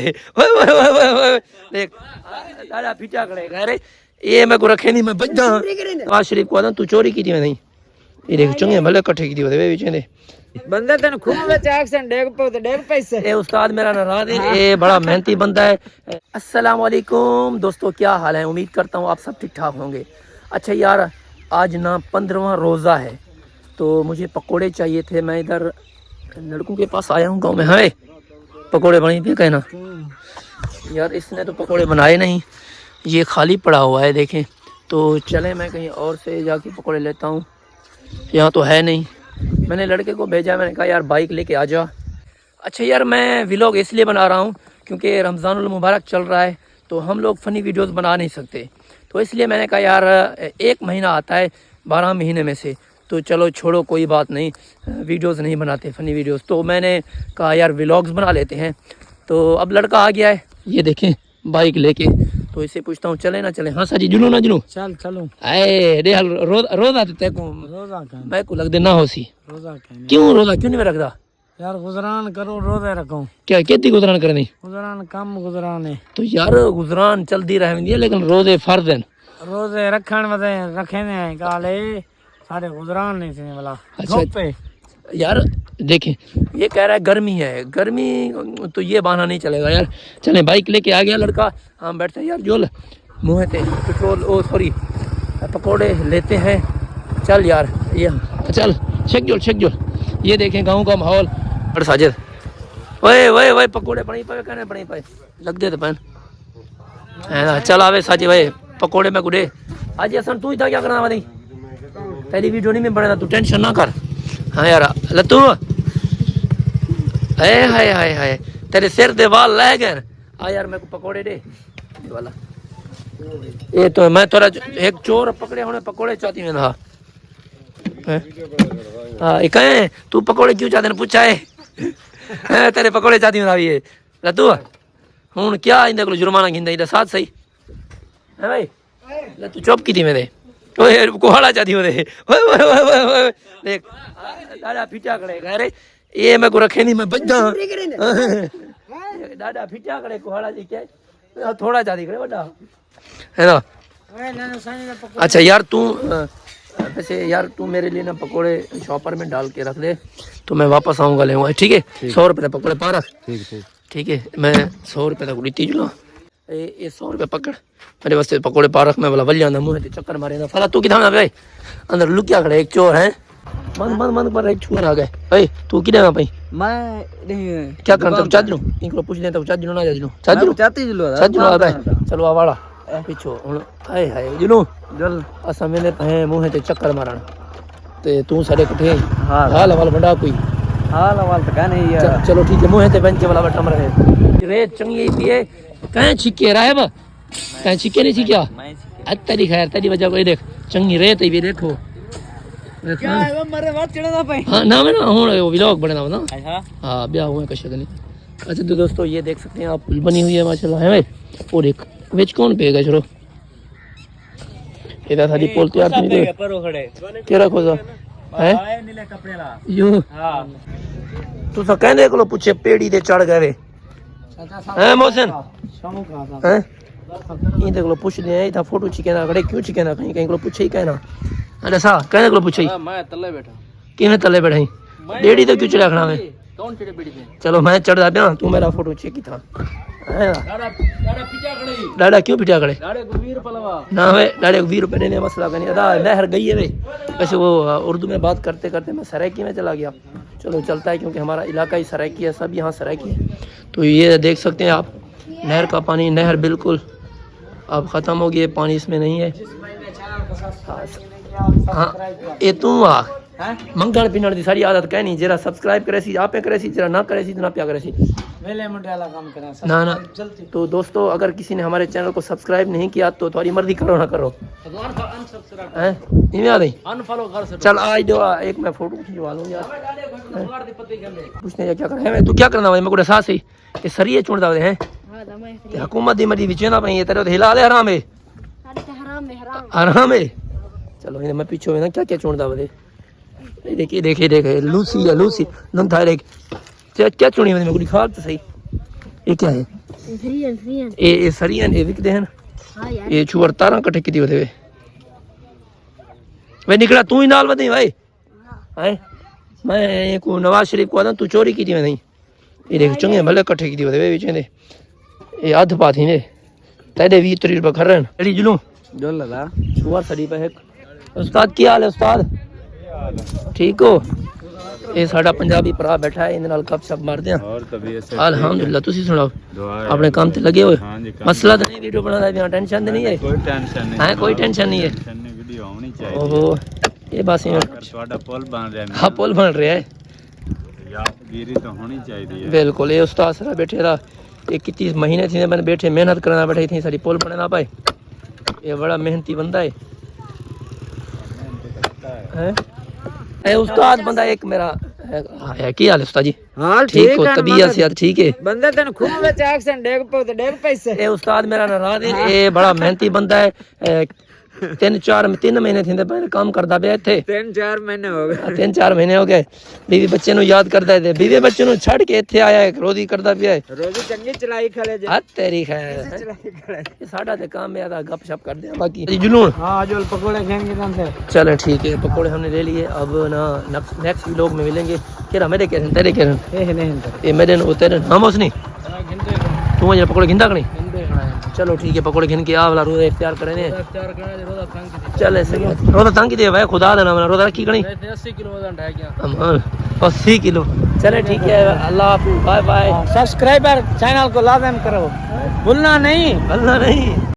देख दादा पीटा करेगा। अरे ये मैं को रखे नहीं, मैं बच जा नवाज शरीफ को आदा तू चोरी की थी मैं नहीं। ये देख चंगे भले इकट्ठे की थी वे विचेंदे बंदा तेन खूब विच एक्शन डेग पे तो डेग पैसे। ये उस्ताद मेरा नाराज है, ये बड़ा मेहनती बंदा है। अस्सलाम वालेकुम दोस्तों, क्या हाल है? उम्मीद करता हूँ आप सब ठीक ठाक होंगे। अच्छा यार, आज ना 15वां रोज़ा है तो मुझे पकोड़े चाहिए थे। मैं इधर लड़कों के पास आया हूँ गाँव में। है पकोड़े बनी पे कहना यार, इसने तो पकोड़े बनाए नहीं, ये खाली पड़ा हुआ है देखें। तो चले मैं कहीं और से जाके पकोड़े लेता हूँ, यहाँ तो है नहीं। मैंने लड़के को भेजा, मैंने कहा यार बाइक लेके आ जा। अच्छा यार, मैं व्लॉग इसलिए बना रहा हूँ क्योंकि रमज़ानुल मुबारक चल रहा है तो हम लोग फ़नी वीडियोस बना नहीं सकते, तो इसलिए मैंने कहा यार एक महीना आता है 12 महीने में से, तो चलो छोड़ो कोई बात नहीं, वीडियोस नहीं बनाते फ़नी वीडियोस। तो मैंने कहा यार व्लॉग्स बना लेते हैं। तो अब लड़का आ गया है, ये देखें बाइक लेके, तो इससे पूछता हूँ चले ना चले। हाँ सर जी, जुनू ना जुनू चल चलो। आए रे रोजा तो तय को रोजा का मैं को लग दे ना हो सी। रोजा का क्यों रोजा क्यों नहीं रखता यार? गुजरान करो रोजे रखो। क्या खेती गुजरान करनी? गुजरान कम गुजरान है तो यार गुजरान चलती रहती है लेकिन रोजे फर्ज हैं। रोजे रखन वदे रखे ने काले सारे गुजरान नहीं थे वाला। अच्छा यार देखें, ये कह रहा है गर्मी है, गर्मी तो ये बहाना नहीं चलेगा यार। चले बाइक लेके आ गया लड़का, हम बैठते हैं यार जोल मुँह पे पेट्रोल ओ सॉरी पकोड़े लेते हैं। चल यार ये चल शेक जोल ये देखें गाँव का माहौल। और साजिद वही पकोड़े बनी पे कहने बनी पे लग दे तो पैन चल आवे साजिद भाई पकोड़े में गुडे आज असन तू ही था क्या करना वाली तेरी वीडियो नहीं में बनेगा, तू टेंशन ना कर। हाँ यार लतू हाय तेरे सिर दे वाल लह गए। आ यार मेरे को पकोड़े दे वाला। ये तो मैं थोड़ा एक चोर पकड़े होने पकोड़े चाहती में था। हाँ कहें तू पकोड़े क्यों चाहते पूछा है तेरे पकोड़े चाहती में ये लतू हूँ क्या इंदे को जुर्माना घिंदा इधर साथ सही है भाई। लतू चुप की थी मेरे कोहड़ा चाहती हो देख दादा पीटा करेगा। अरे ये मैं को रखे नहीं, मैं बच जा दादा पीटा करे कोहड़ा जी क्या थोड़ा चाहती करे बड़ा है ना। अच्छा यार तू वैसे यार तू मेरे लिए ना पकोड़े शॉपर में डाल के रख दे तो मैं वापस आऊँगा ले। ठीक है 100 रुपये पकोड़े पा रख। ठीक है मैं 100 रुपये तक उड़ी जुला ये 100 रुपये पकड़ मेरे वास्ते पकोड़े पा रख। मैं बोला वल जाना मुँह चक्कर मारे ना फला तू कितना भाई अंदर लुकिया खड़े एक चोर है मन पर एक चोर आ गए। भाई तू कि भाई मैं क्या करता चाच लू इनको पूछ लेता चाच लू ना चाच लू चलो आ वाला पिछो हुन हाय हाय जुनू जल असा मैंने है मुँह ते चक्कर मारन ते तू साडे कठे हाल वाल बड़ा कोई हाल वाल तो कहने यार। चलो ठीक है मुँह ते बेंच वाला बटम रहे रे चंगी पिए कहीं छिके रहा है बा कहीं छिके नहीं छिकिया तेरी खैर तेरी वजह कोई देख चंगी रेत भी देखो क्या है वो मरे बात चढ़ना पे। हाँ ना मैं ना हूँ व्लॉग बना ना। हाँ ब्याह हुआ कश नहीं। अच्छा तो दोस्तों ये देख सकते हैं आप पुल बनी हुई है माशाल्लाह है भाई। और एक विच कौन पेगा चलो इधर सारी पुल तैयार नहीं तेरा खोजा है यो तू सा कहने को पूछे पेड़ी दे चढ़ गए हैं मोहसिन हैं ये देख लो पूछ दे इधर फोटो छिकेना खड़े क्यों छिकेना कहीं कहीं को पूछे ही कहना। अरे सा कहने को पूछे मैं तले बैठा किने तले बैठा डेढ़ी तो क्यों चढ़ा खड़ा मैं कौन चढ़े बेड़ी पे? चलो मैं चढ़ जाता तू मेरा फोटो चेक ही था डाड़ा क्यों पिटा खड़े ना वे डाड़े 20 रुपये देने मसला का नहीं अदा नहर गई है वे। वैसे वो उर्दू में बात करते करते मैं सरायकी में चला गया। चलो चलता है क्योंकि हमारा इलाका ही सरायकी है, सब यहाँ सरायकी है। तो ये देख सकते हैं आप नहर का पानी, नहर बिल्कुल अब ख़त्म हो गई है, पानी इसमें नहीं है। हाँ ये तू आ मंगण पिनण की सारी आदत कहनी जरा सब्सक्राइब करे सी आपे करे सी जरा ना करे सी ना प्या करे सी वेले मुंडाला काम करा ना। तो दोस्तों अगर किसी ने हमारे चैनल को सब्सक्राइब नहीं किया तो तुम्हारी मर्जी करो ना करो हैं अनफॉलो कर। चल आज दो एक मैं फोटो खिंचवा लूँ यार पूछने क्या करना है तू क्या करना है मेरे को सास ही ये सरिये चुन दावे हैं हुकूमत दी मर्जी विच ना पई तेरे तो हिला दे हराम है। चलो मैं पीछे ना क्या क्या चुन दावे देखिए लूसी है लूसी नंथा देख क्या चुनी मेरे को दिखा तो सही ये क्या है ਇਹ ਸਰੀਆਂ ਇਹ ਵਿਕਦੇ ਹਨ ਇਹ ਚੂਰ ਤਾਰਾਂ ਇਕੱਠੇ ਕੀਤੀ ਉਹਦੇ ਵੇ ਨਿਕਲਾ ਤੂੰ ਹੀ ਨਾਲ ਵਧੀ ਭਾਈ ਹੈ ਮੈਂ ਕੋ ਨਵਾਜ਼ ਸ਼ਰੀਫ को आदा तू चोरी की नहीं ये देख चंगे भले इकट्ठे की ਉਹਦੇ ਵਿੱਚ ਇਹਦੇ ਇਹ ਅੱਧ ਪਾਥੀ ਨੇ तेरे 20-30 रुपए खर रहे हैं जुलू जो लगा चूर सड़ी पे उस्ताद की हाल है उस्ताद ठीक हो ਇਹ ਸਾਡਾ ਪੰਜਾਬੀ ਭਰਾ ਬੈਠਾ ਹੈ ਇਹਦੇ ਨਾਲ ਗੱਪ-ਸ਼ਪ ਮਾਰਦੇ ਆ और तबीयत से ਅਲਹਮਦੁਲਿਲਾ ਤੁਸੀਂ ਸੁਣਾਓ दुआ है ਆਪਣੇ ਕੰਮ ਤੇ ਲੱਗੇ ਹੋਏ हाँ जी ਮਸਲਾ ਤਾਂ ਨਹੀਂ ਵੀਡੀਓ ਬਣਾਉਣ ਦਾ ਟੈਨਸ਼ਨ ਤੇ ਨਹੀਂ ਹੈ कोई टेंशन नहीं ਹਾਂ ਕੋਈ ਟੈਨਸ਼ਨ ਨਹੀਂ ਹੈ टेंशन नहीं वीडियो होनी चाहिए ਓਹੋ ਇਹ ਬਸ ਇਵੇਂ अगर ਤੁਹਾਡਾ ਪੁੱਲ ਬਣ ਰਿਹਾ ਹੈ ਹਾਂ ਪੁੱਲ ਬਣ ਰਿਹਾ ਹੈ यादगिरी तो होनी चाहिए है बिल्कुल ये उस्ताद सर बैठे था ये कितनी महीने थी मैंने बैठे मेहनत करना बैठे थी सारी पुल बने ना पाए ये बड़ा मेहनती बंदा है ए उस्ताद बंदा एक मेरा है की हाल है उस्ताद जी हां ठीक हो तबीयत सेहत ठीक है बंदे तेन खून विच एक्सीडेंट डेग पे तो डेग पैसे ये उस्ताद मेरा नाराज है ये बड़ा मेहनती बंदा है 3 महीने थे पहले काम करता पे थे 3-4 महीने हो गए 3-4 महीने हो गए बीवी बच्चे नु याद करता है बीवी बच्चे नु छड़ के इथे आया है रोजी करता पिया है रोजी चंगी चलाई खले जे हद तेरी खैर चलाई खले ये साडा ते काम में आधा गपशप कर दे बाकी जुनून हां जो पकोड़े खाएंगे कौन से चलो ठीक है पकोड़े हमने ले लिए अब ना नेक्स्ट व्लॉग में मिलेंगे केरा मेरे कह तेरे कह नहीं ये मेरे नो तेरे हम उसनी तू मुझे पकोड़े घिंदा कनी चलो ठीक है पकोड़े घिन के आ वाला रोजा इफ्तार करे ने चल ऐसे रोजा तंग दे भाई खुदा देना वाला रोजा रखी कनी 80 किलो वजन रह गया 80 किलो चले ठीक है अल्लाह हाफिज़ बाय बाय सब्सक्राइबर चैनल को लाजम करो भूलना नहीं अल्लाह नहीं